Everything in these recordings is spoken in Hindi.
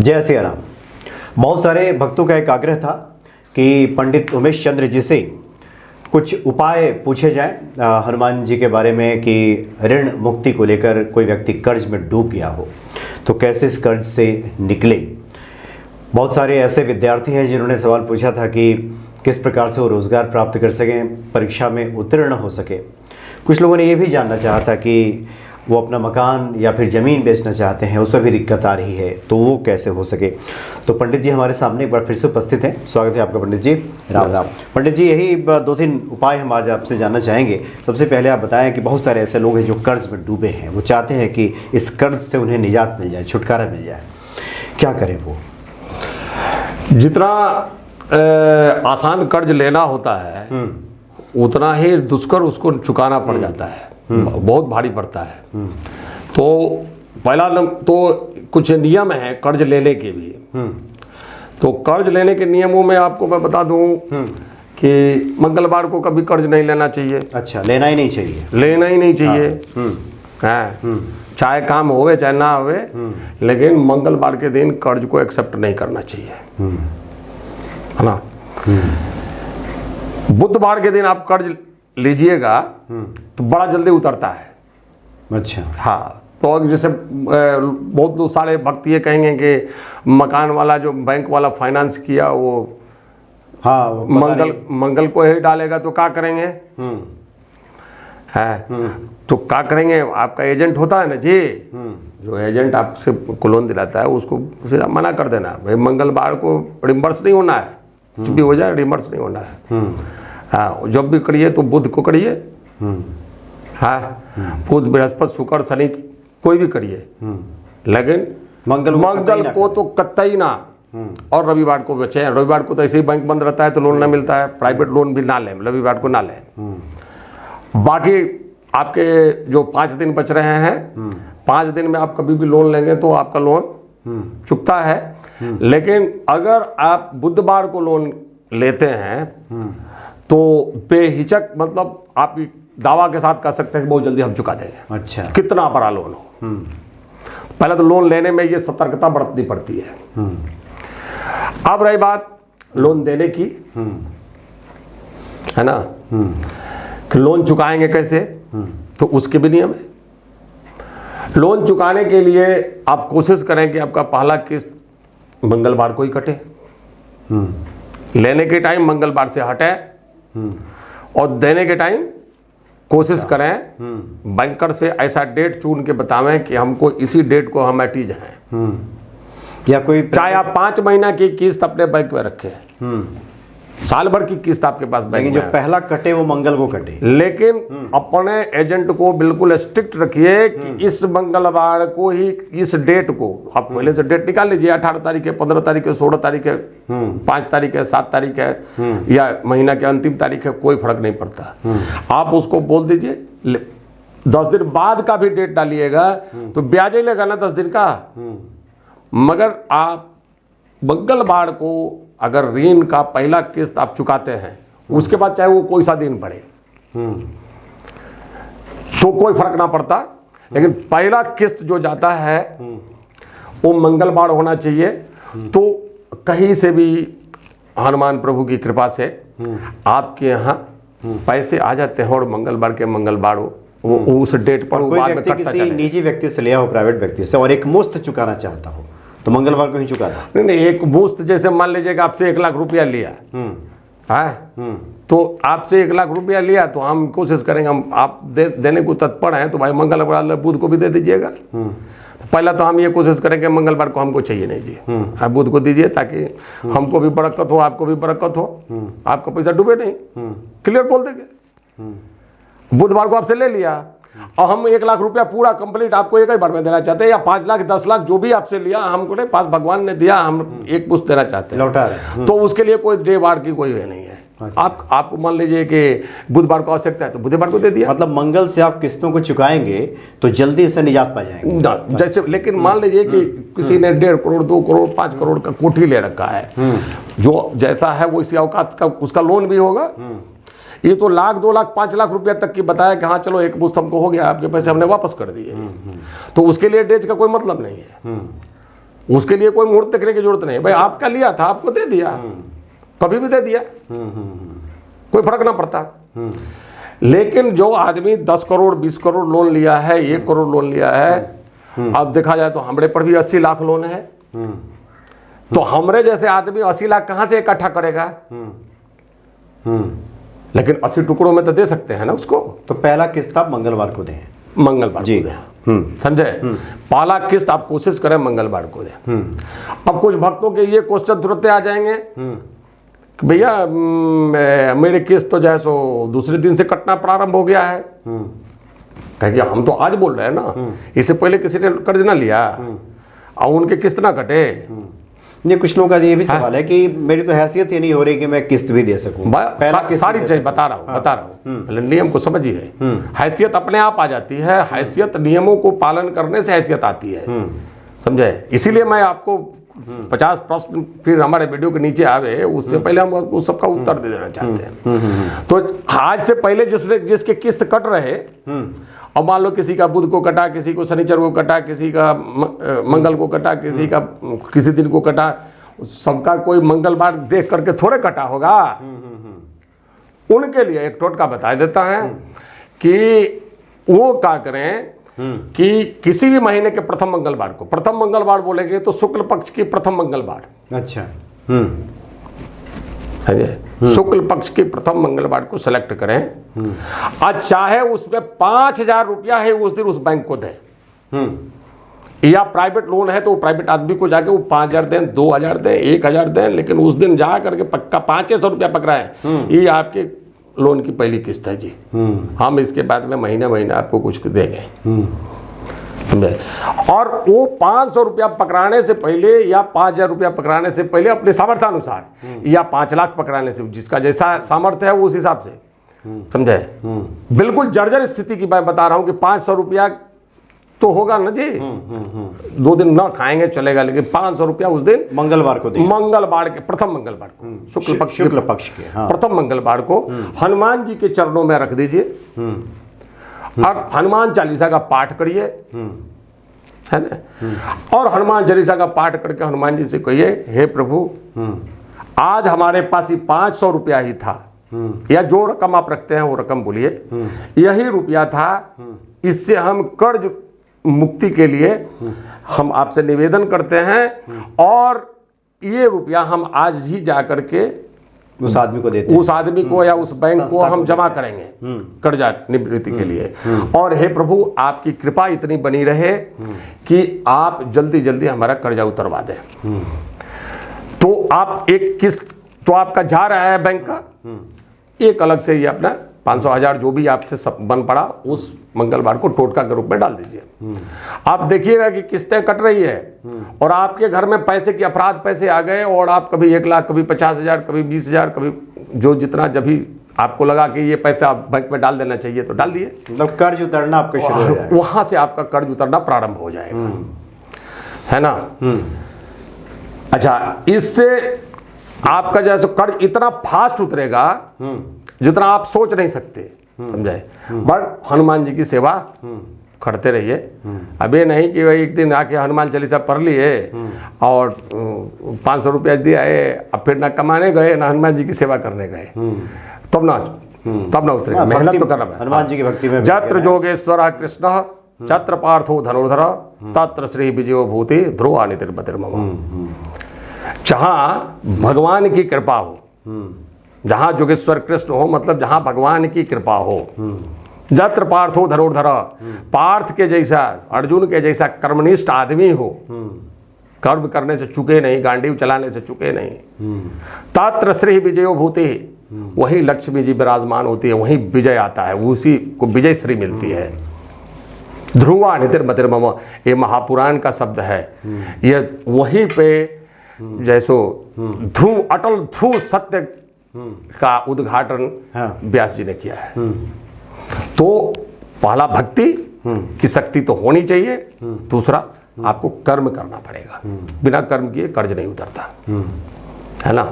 जय सिया राम। बहुत सारे भक्तों का एक आग्रह था कि पंडित उमेश चंद्र जी से कुछ उपाय पूछे जाएं हनुमान जी के बारे में कि ऋण मुक्ति को लेकर कोई व्यक्ति कर्ज में डूब गया हो तो कैसे इस कर्ज से निकले। बहुत सारे ऐसे विद्यार्थी हैं जिन्होंने सवाल पूछा था कि किस प्रकार से वो रोज़गार प्राप्त कर सकें, परीक्षा में उत्तीर्ण हो सके। कुछ लोगों ने ये भी जानना चाहा था कि वो अपना मकान या फिर ज़मीन बेचना चाहते हैं, उसमें भी दिक्कत आ रही है, तो वो कैसे हो सके। तो पंडित जी हमारे सामने एक बार फिर से उपस्थित हैं। स्वागत है आपका पंडित जी। राम राम। पंडित जी, यही 2-3 उपाय हम आज आपसे जानना चाहेंगे। सबसे पहले आप बताएं कि बहुत सारे ऐसे लोग हैं जो कर्ज में डूबे हैं, वो चाहते हैं कि इस कर्ज से उन्हें निजात मिल जाए, छुटकारा मिल जाए, क्या करें वो? जितना आसान कर्ज लेना होता है उतना ही दुष्कर उसको चुकाना पड़ जाता है, बहुत भारी पड़ता है। तो पहला तो कुछ नियम है कर्ज लेने के भी। तो कर्ज लेने के नियमों में आपको मैं बता दूं कि मंगलवार को कभी कर्ज नहीं लेना चाहिए। अच्छा, लेना ही नहीं चाहिए। लेना ही नहीं चाहिए। हाँ। चाहे काम होवे चाहे ना होवे, लेकिन मंगलवार के दिन कर्ज को एक्सेप्ट नहीं करना चाहिए, है ना। बुधवार के दिन आप कर्ज लीजिएगा तो बड़ा जल्दी उतरता है। अच्छा। हाँ, तो जैसे बहुत सारे भक्त ये कहेंगे कि मकान वाला जो बैंक वाला फाइनेंस किया वो हाँ मंगल को ही डालेगा, तो क्या करेंगे? है तो क्या करेंगे? आपका एजेंट होता है ना जी, जो एजेंट आपसे को लोन दिलाता है उसको सीधा मना कर देना, भाई मंगलवार को रिम्बर्स नहीं होना है, कुछ भी हो जाए रिम्बर्स नहीं होना है। हाँ, जब भी करिए तो बुध को करिए। हाँ, बुध बृहस्पति शुक्र शनि कोई भी करिए, लेकिन मंगल को तो कतई ना। और रविवार को बचे। रविवार को तो ऐसे ही बैंक बंद रहता है तो लोन ना मिलता है, प्राइवेट लोन भी ना लें, रविवार को ना लें। बाकी आपके जो 5 दिन बच रहे हैं, 5 दिन में आप कभी भी लोन लेंगे तो आपका लोन चुकता है। लेकिन अगर आप बुधवार को लोन लेते हैं तो बेहिचक, मतलब आप दावा के साथ कह सकते हैं कि बहुत जल्दी हम चुका देंगे। अच्छा। कितना बड़ा लोन हो। पहले तो लोन लेने में ये सतर्कता बरतनी पड़ती है। अब रही बात लोन देने की, है ना, कि लोन चुकाएंगे कैसे, तो उसके भी नियम है। लोन चुकाने के लिए आप कोशिश करें कि आपका पहला किस्त मंगलवार को ही कटे, लेने के टाइम मंगलवार से हटे, और देने के टाइम कोशिश करें बैंकर से ऐसा डेट चुन के बतावें कि हमको इसी डेट को हम अटीज हैं। या कोई चाहे आप 5 महीना की किस्त अपने बैंक में रखें, साल भर की किस्त आपके पास बैंक में, जो पहला कटे वो मंगल को कटे, लेकिन अपने एजेंट को बिल्कुल स्ट्रिक्ट रखिए कि इस मंगलवार को ही, इस डेट को आप पहले से डेट निकाल लीजिए। 18 तारीख है, 15 तारीख है, 16 तारीख है, 5 तारीख है, 7 तारीख है, या महीना के अंतिम तारीख है, कोई फर्क नहीं पड़ता। आप उसको बोल दीजिए 10 दिन बाद का भी डेट डालिएगा तो ब्याज ही लेगा ना 10 दिन का। मगर आप मंगलवार को अगर ऋण का पहला किस्त आप चुकाते हैं, उसके बाद चाहे वो कोई सा दिन पड़े तो कोई फर्क ना पड़ता, लेकिन पहला किस्त जो जाता है वो मंगलवार होना चाहिए। तो कहीं से भी हनुमान प्रभु की कृपा से आपके यहाँ पैसे आ जाते हैं, और मंगलवार के मंगलवार वो उस डेट पर कोई व्यक्ति किसी निजी व्यक्ति से लिया हो, प्राइवेट व्यक्ति से, और एक मुश्त चुकाना चाहता हो तो मंगलवार को ही चुकाता। नहीं, एक मुश्त, जैसे मान लीजिए कि आपसे 1 लाख रुपया लिया है, तो आपसे 1 लाख रुपया लिया तो हम कोशिश करेंगे, हम आप देने को तत्पर हैं तो भाई मंगलवार बुध को भी दे दीजिएगा। पहला तो हम ये कोशिश करेंगे मंगलवार को हमको चाहिए नहीं जी, आप बुध को दीजिए ताकि हमको भी बरकत हो, आपको भी बरकत हो, आपका पैसा डूबे नहीं, क्लियर बोल देंगे। बुधवार को आपसे ले लिया और हम 1 लाख रुपया पूरा कंप्लीट आपको एक ही बार में देना चाहते हैं, या 5 लाख 10 लाख जो भी आपसे लिया हमको नहीं, पास भगवान ने दिया, हम एक पुष्ट देना चाहते हैं, लौटा रहे। तो उसके लिए कोई डे वार की कोई वे नहीं है। अच्छा। आपको मान लीजिए कि बुधवार को आवश्यकता है तो बुधवार को दे दिया। मतलब मंगल से आप किस्तों को चुकाएंगे तो जल्दी से निजात पा जाएंगे जैसे। लेकिन मान लीजिए कि किसी ने 1.5 करोड़ 2 करोड़ 5 करोड़ का कोठी ले रखा है, जो जैसा है वो इसी औकात का उसका लोन भी होगा। ये तो 1 लाख 2 लाख 5 लाख रुपया तक की बताया कि हाँ चलो एक पुस्त हमको हो गया, आपके पैसे हमने वापस कर दिए, तो उसके लिए डेज का कोई मतलब नहीं है। उसके लिए कोई मुहूर्त देखने की जरूरत नहीं भाई, आपका लिया था आपको दे दिया, कभी भी दे दिया, कोई फर्क ना पड़ता। लेकिन जो आदमी 10 करोड़ 20 करोड़ लोन लिया है, 1 करोड़ लोन लिया है, अब देखा जाए तो हमरे पर भी 80 लाख लोन है, तो हमरे जैसे आदमी 80 लाख कहां से इकट्ठा करेगा? लेकिन 80 टुकड़ों में तो दे सकते हैं ना उसको। तो पहला किस्त आप मंगलवार को दें। मंगलवार को दें, समझे? पहला किस्त आप कोशिश करें मंगलवार को दें। अब कुछ भक्तों के ये क्वेश्चन तुरंत आ जाएंगे कि भैया मेरे किस्त तो जो है सो दूसरे दिन से कटना प्रारंभ हो गया है। कहेंगे हम तो आज बोल रहे हैं ना, इससे पहले किसी ने कर्ज ना लिया और उनके किस्त ना कटे। ये कुछ लोगों का ये भी सवाल है कि मेरी तो हैसियत ही नहीं हो रही कि मैं किस्त भी दे सकूं। सारी चीज बता रहा हूँ, पहले नियम को समझिए। हैसियत अपने आप आ जाती है, हैसियत नियमों को पालन करने से हैसियत आती है, समझे? इसीलिए मैं आपको 50 प्रश्न फिर हमारे वीडियो के नीचे आवे, उससे पहले हम उस सबका उत्तर दे देना चाहते हैं। तो आज से पहले जिसके किस्त कट रहे, और मान लो किसी का बुध को कटा, किसी को शनिचर को कटा, किसी का मंगल को कटा, किसी का किसी दिन को कटा, सबका कोई मंगलवार देख करके थोड़े कटा होगा। उनके लिए एक टोटका बता देता है कि वो क्या करें कि किसी भी महीने के प्रथम मंगलवार को, प्रथम मंगलवार बोलेंगे तो शुक्ल पक्ष की प्रथम मंगलवार, अच्छा, शुक्ल पक्ष के प्रथम मंगलवार को सेलेक्ट करें, आज चाहे उसमें 5,000 रुपया है उस दिन उस बैंक को दें, या प्राइवेट लोन है तो प्राइवेट आदमी को जाके वो 5,000 दें, 2,000 दें, 1,000 दें, लेकिन उस दिन जा करके पक्का 500 रुपया पकड़ाएं, ये आपके लोन की पहली किस्त है जी। हम इसके बाद में महीने महीने आपको कुछ देंगे, और वो 500 रुपया पकड़ाने से पहले या 5,000 रुपया पकड़ाने से पहले अपने सामर्थ्यानुसार या 5 लाख पकड़ाने से, जिसका जैसा सामर्थ्य है वो उस हिसाब से, समझे? बिल्कुल जर्जर स्थिति की मैं बता रहा हूं कि 500 रुपया तो होगा ना जी, 2 दिन ना खाएंगे चलेगा, लेकिन 500 रुपया उस दिन मंगलवार को दें, मंगलवार के प्रथम मंगलवार को, शुक्ल पक्ष के प्रथम मंगलवार को हनुमान जी के चरणों में रख दीजिए और हनुमान चालीसा का पाठ करिए, है ना? और हनुमान चालीसा का पाठ करके हनुमान जी से कहिए, हे प्रभु आज हमारे पास ही 500 रुपया ही था, या जो रकम आप रखते हैं वो रकम बोलिए, यही रुपया था, इससे हम कर्ज मुक्ति के लिए हम आपसे निवेदन करते हैं, और ये रुपया हम आज ही जा करके उस आदमी को देते हैं, उस आदमी को या उस बैंक को हम जमा करेंगे कर्जा निवृत्ति के लिए। और हे प्रभु आपकी कृपा इतनी बनी रहे कि आप जल्दी जल्दी हमारा कर्जा उतरवा दें। तो आप एक किस्त तो आपका जा रहा है बैंक का, एक अलग से ये अपना 500,000 जो भी आपसे बन पड़ा उस मंगलवार को टोटका के रूप में डाल दीजिए। आप देखिएगा कि किस्तें कट रही है और आपके घर में पैसे की अपराध पैसे आ गए, और आप कभी 1 लाख, कभी 50,000, कभी 20,000, कभी जो जितना जब भी आपको लगा कि ये पैसा आप बैंक में डाल देना चाहिए तो डाल दिए, मतलब कर्ज उतरना आपका शुरू हो जाएगा, वहां से आपका कर्ज उतरना प्रारंभ हो जाएगा, है ना? अच्छा, इससे आपका जैसे कर्ज इतना फास्ट उतरेगा जितना आप सोच नहीं सकते, समझे? बट हनुमान जी की सेवा करते रहिए। अब ये नहीं कि एक दिन आके हनुमान चालीसा पढ़ लिए और 500 रुपया दिया है, अब फिर ना कमाने गए ना हनुमान जी की सेवा करने गए, तब ना उतरेगा। मेहनत तो करना है हनुमान जी की भक्ति में। जत्र जोगेश्वर कृष्ण चत्र पार्थो धनुर्धर तत्र श्री विजयो भूति ध्रुवा नितिर्मतिर्मम। जहाँ भगवान की कृपा हो, जहाँ जोगेश्वर कृष्ण हो, मतलब जहाँ भगवान की कृपा हो, जत्र पार्थो धनुर्धर, पार्थ के जैसा, अर्जुन के जैसा कर्मनिष्ठ आदमी हो, कर्म करने से चुके नहीं, गांडीव चलाने से चुके नहीं, तत्र श्री विजयो भूति, वही लक्ष्मी जी विराजमान होती है, वही विजय आता है, उसी को विजय श्री मिलती है। ध्रुवा नितिर्मतिर्मम, ये महापुराण का शब्द है। ये वहीं पे जैसो ध्रुव, अटल ध्रुव सत्य का उद्घाटन व्यास जी ने किया है। तो पहला भक्ति की शक्ति तो होनी चाहिए, दूसरा आपको कर्म करना पड़ेगा, बिना कर्म किए कर्ज नहीं उतरता, है ना?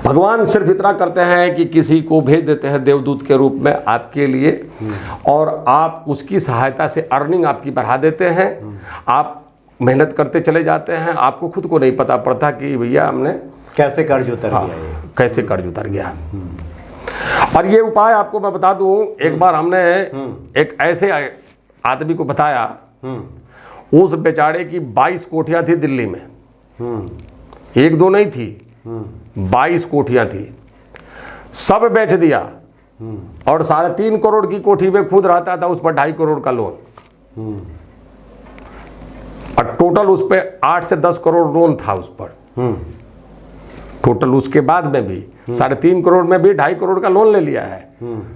भगवान सिर्फ इतना करते हैं कि किसी को भेज देते हैं देवदूत के रूप में आपके लिए, और आप उसकी सहायता से अर्निंग आपकी बढ़ा देते हैं, आप मेहनत करते चले जाते हैं, आपको खुद को नहीं पता पड़ता कि भैया हमने कैसे कर्ज उतर गया ये। कैसे कर्ज उतर गया। और ये उपाय आपको मैं बता दूं, एक बार हमने एक ऐसे आदमी को बताया, उस बेचारे की 22 कोठियां थी दिल्ली में, एक दो नहीं थी, 22 कोठियां थी, सब बेच दिया और 3.5 करोड़ की कोठी में खुद रहता था, उस पर 2.5 करोड़ का लोन, और टोटल उस पर 8 से 10 करोड़ लोन था उस पर टोटल। उसके बाद में भी 3.5 करोड़ में भी 2.5 करोड़ का लोन ले लिया है,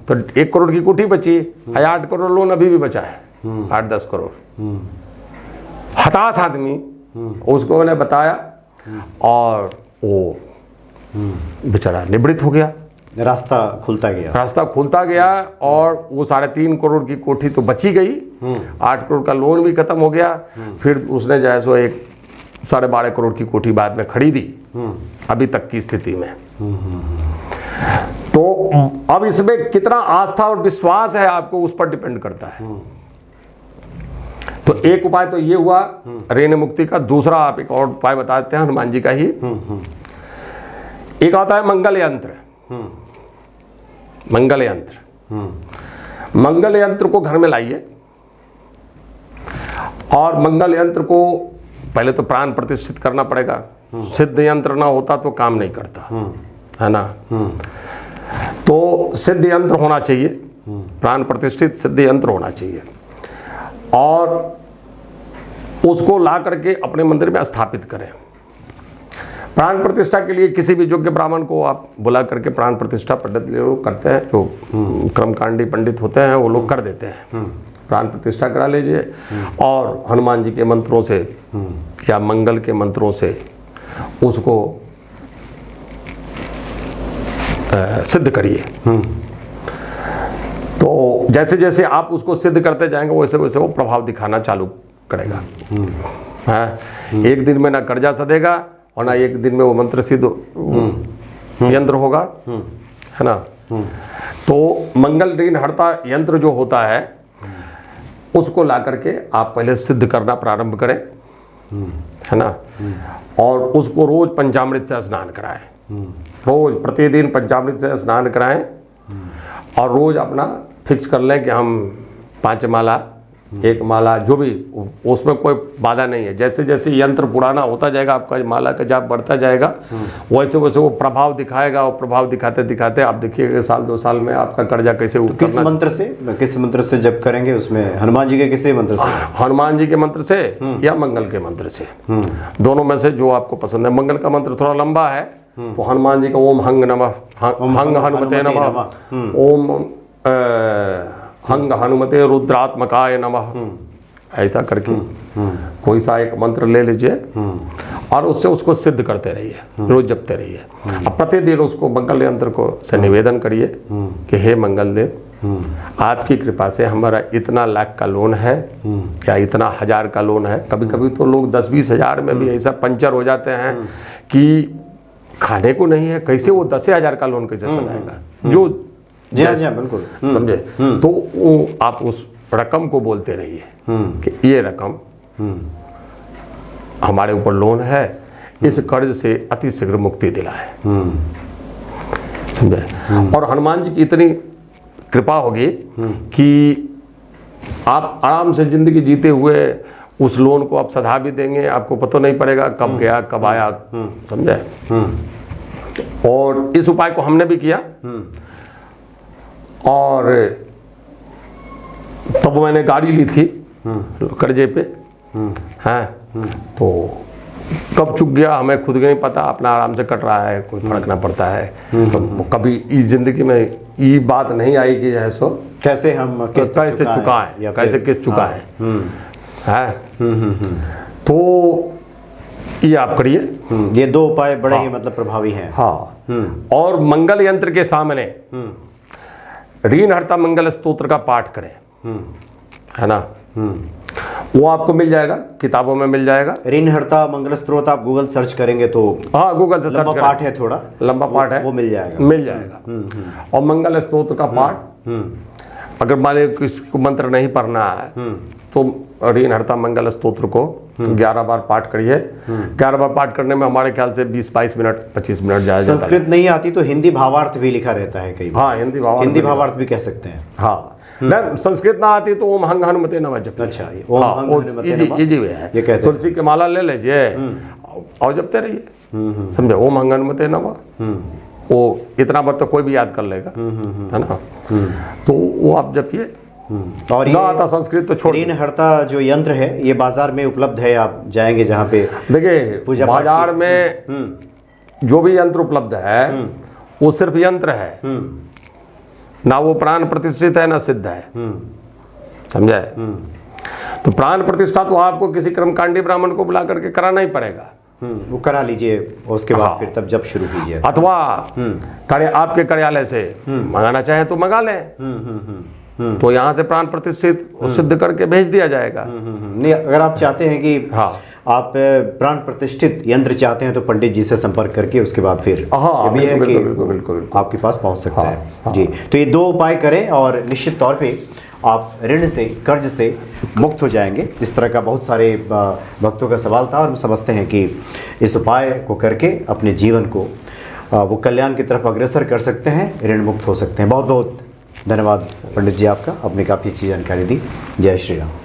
तो 1 करोड़ की कोठी बची, 8 करोड़ लोन अभी भी बचा है, 8-10 करोड़। हताश आदमी, उसको मैंने बताया और वो बेचारा निवृत्त हो गया, रास्ता खुलता गया और वो 3.5 करोड़ की कोठी तो बची गई, 8 करोड़ का लोन भी खत्म हो गया। फिर उसने जो है सो एक 12.5 करोड़ की कोठी बाद में खरीदी, अभी तक की स्थिति में। तो अब इसमें कितना आस्था और विश्वास है आपको उस पर डिपेंड करता है। तो एक उपाय तो ये हुआ ऋण मुक्ति का। दूसरा आप एक और उपाय बताते हैं हनुमान जी का ही। एक आता है मंगल यंत्र। मंगल यंत्र को घर में लाइए और मंगल यंत्र को पहले तो प्राण प्रतिष्ठित करना पड़ेगा। सिद्ध यंत्र ना होता तो काम नहीं करता, है ना। तो सिद्ध यंत्र होना चाहिए, प्राण प्रतिष्ठित सिद्ध यंत्र होना चाहिए, और उसको ला करके अपने मंदिर में स्थापित करें। प्राण प्रतिष्ठा के लिए किसी भी योग्य ब्राह्मण को आप बुला करके प्राण प्रतिष्ठा पंडित लोग करते हैं, जो कर्मकांडी पंडित होते हैं वो लोग कर देते हैं। प्राण प्रतिष्ठा करा लीजिए और हनुमान जी के मंत्रों से या मंगल के मंत्रों से उसको सिद्ध करिए। तो जैसे जैसे आप उसको सिद्ध करते जाएंगे वैसे वैसे वो प्रभाव दिखाना चालू करेगा। एक दिन में ना कर्जा सधेगा और ना एक दिन में वो मंत्र सिद्ध यंत्र होगा, है ना। तो मंगल ऋण हरता यंत्र जो होता है उसको ला करके आप पहले सिद्ध करना प्रारंभ करें, है ना। और उसको रोज पंचामृत से स्नान कराएं, रोज प्रतिदिन पंचामृत से स्नान कराएं, और रोज अपना फिक्स कर लें कि हम 5 माला 1 माला जो भी, उसमें कोई बाधा नहीं है। जैसे जैसे यंत्र पुराना होता जाएगा आपका माला का जाप बढ़ता जाएगा, वैसे वैसे वो प्रभाव दिखाएगा, और प्रभाव दिखाते दिखाते आप देखिएगा 1-2 साल में आपका कर्जा कैसे उतरना। किस मंत्र से जप करेंगे उसमें? हनुमान जी के किसी मंत्र से? हनुमान जी के मंत्र से या मंगल के मंत्र से, दोनों में से जो आपको पसंद है। मंगल का मंत्र थोड़ा लंबा है, तो हनुमान जी का ओम हंग नमः, हंग हनुमते नमः, ओम हंग हनुमते रुद्रात्मकाय नमः, ऐसा करके कोई सा एक मंत्र ले लीजिए और उससे उसको सिद्ध करते रहिए, रोज जपते रहिए। अब प्रतिदिन उसको मंगल यंत्र को से निवेदन करिए कि हे मंगल देव, आपकी कृपा से हमारा इतना लाख का लोन है या इतना 1000 का लोन है। कभी कभी तो लोग 10-20 हज़ार में भी ऐसा पंचर हो जाते हैं कि खाने को नहीं है, कैसे वो 10,000 का लोन कैसे सधाएगा। जो जी हाँ बिल्कुल समझे। तो वो आप उस रकम को बोलते रहिए कि ये रकम हमारे ऊपर लोन है, इस कर्ज से अति शीघ्र मुक्ति दिलाए, समझे। और हनुमान जी की इतनी कृपा होगी कि आप आराम से जिंदगी जीते हुए उस लोन को आप सधा भी देंगे, आपको पता नहीं पड़ेगा कब गया कब आया, समझे। और इस उपाय को हमने भी किया, और तब मैंने गाड़ी ली थी कर्जे पे, हैं। तो कब चुक गया हमें खुद नहीं पता, अपना आराम से कट रहा है, कोई फर्क ना पड़ता है। तो कभी इस जिंदगी में ये बात नहीं आई कि है सो कैसे हम कैसे चुकाएं या कैसे किस्त चुकाएं, है। तो ये आप करिए। ये 2 उपाय बड़े ही मतलब प्रभावी हैं। हाँ। और मंगल यंत्र के सामने ऋण हरता मंगल स्तोत्र का पाठ करें, है ना। वो आपको मिल जाएगा, किताबों में मिल जाएगा। ऋण हरता मंगल स्तोत्र आप गूगल सर्च करेंगे तो, हाँ गूगल से सर्च लंबा पाठ है, थोड़ा लंबा पाठ है, वो मिल जाएगा। और मंगल स्तोत्र का पाठ अगर मान लीजिए किसी को मंत्र नहीं पढ़ना है तो ऋण हरता मंगल स्तोत्र को 11 बार पाठ करिए। 11 बार पाठ करने में हमारे ख्याल से 20-22 मिनट 25 मिनट जाएगा। संस्कृत नहीं आती तो हिंदी भावार्थ भी लिखा रहता है कई बार। हाँ, हिंदी भावार्थ भी कह सकते हैं। हाँ, नहीं संस्कृत ना आती तो ओम हंग हनुमते नमः जपते। अच्छा, ये ओम हंग हनुमते नमः इजी है, ये कहते हैं। तुलसी की माला ले लीजिए और जपते रहिए, समझे, ओम हंग हनुमते नमः। वो इतना बार तो कोई भी याद कर लेगा, है ना, तो वो आप जपिए। और ना आता संस्कृत तो छोड़। ऋण हरता जो यंत्र है ये बाजार में उपलब्ध है, आप जाएंगे जहाँ पे देखिए बाजार में जो भी यंत्र उपलब्ध है वो सिर्फ यंत्र है, ना वो प्राण प्रतिष्ठित है ना सिद्ध है, समझे। तो प्राण प्रतिष्ठा तो आपको किसी कर्मकांडी ब्राह्मण को बुला करके कराना ही पड़ेगा। वो करा लीजिए, उसके बाद फिर तब जब शुरू कीजिए। अथवा आपके कार्यालय से मंगाना चाहे तो मंगा लें, तो यहाँ से प्राण प्रतिष्ठित सिद्ध करके भेज दिया जाएगा। नहीं, अगर आप चाहते हैं कि आप प्राण प्रतिष्ठित यंत्र चाहते हैं तो पंडित जी से संपर्क करके उसके बाद फिर ये भी है कि बिल्कुल आपके पास पहुंच सकता है। जी, तो ये 2 उपाय करें और निश्चित तौर पे आप ऋण से, कर्ज से मुक्त हो जाएंगे। इस तरह का बहुत सारे भक्तों का सवाल था और हम समझते हैं कि इस उपाय को करके अपने जीवन को वो कल्याण की तरफ अग्रसर कर सकते हैं, ऋण मुक्त हो सकते हैं। बहुत बहुत धन्यवाद पंडित जी आपका, आपने काफ़ी अच्छी जानकारी दी। जय श्री राम।